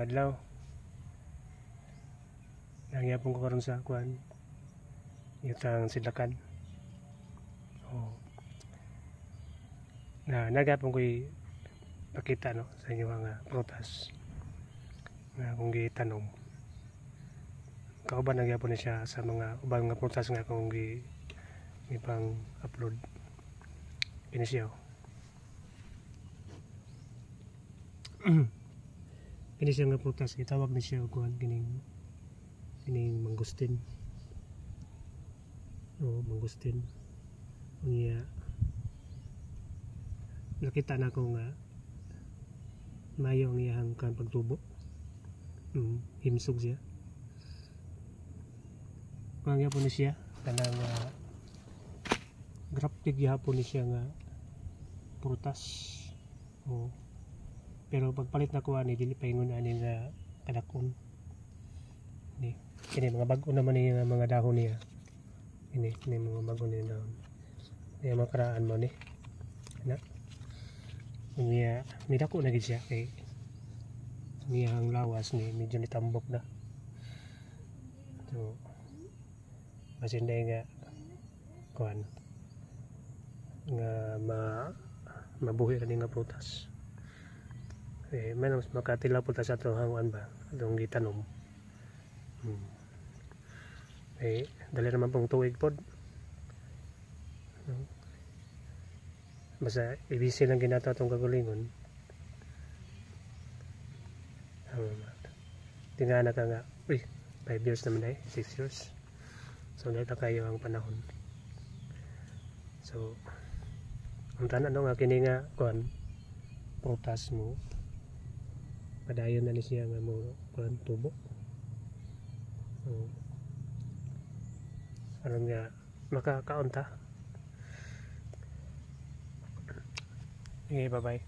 Mayong adlaw. Nangyapon ko karon sa kuan. Itang sidlakan. Oh. Nagapon ko pakita no sa inyo mga prutas. Nga kung gitanom. Kauban nagyapon na siya sa mga ubang nga prutas nga kung ipang upload. Kini siya. Kini siya nga prutas, gitawag na siya kuan kining mangustin. Mangustin. Unya nakita na ko nga mayo ang iyang kan pagtubo. Himsog siya. Kung gyapon ni siya kanang grafted gyapon ni siya nga prutas. Pero pagpalit na ko ani dili pa ingon ani nga kadakon. Kini mga bag-o naman ni mga dahon niya. Ini mga bago niya dahon. Niya makaraan mo ni. Na. Niya midako na gid siya kay niyang lawas ni medyo nitambok na. So masinday nga kuan nga mabuhi kani nga prutas. Mas makatilaw po ta sa atong hanguan ba atong gitanom. Dali naman pong tuig pod. Basta ibisi lang ginato atong kagulingon. Tingnan na ka nga 5 years naman 6 years. So dito kayo ang panahon. So ang tanan nga kini nga kuan prutas mo padayon na ni siya nga mo kuan tubo. Aron nga makakaunta. Okay, bye-bye.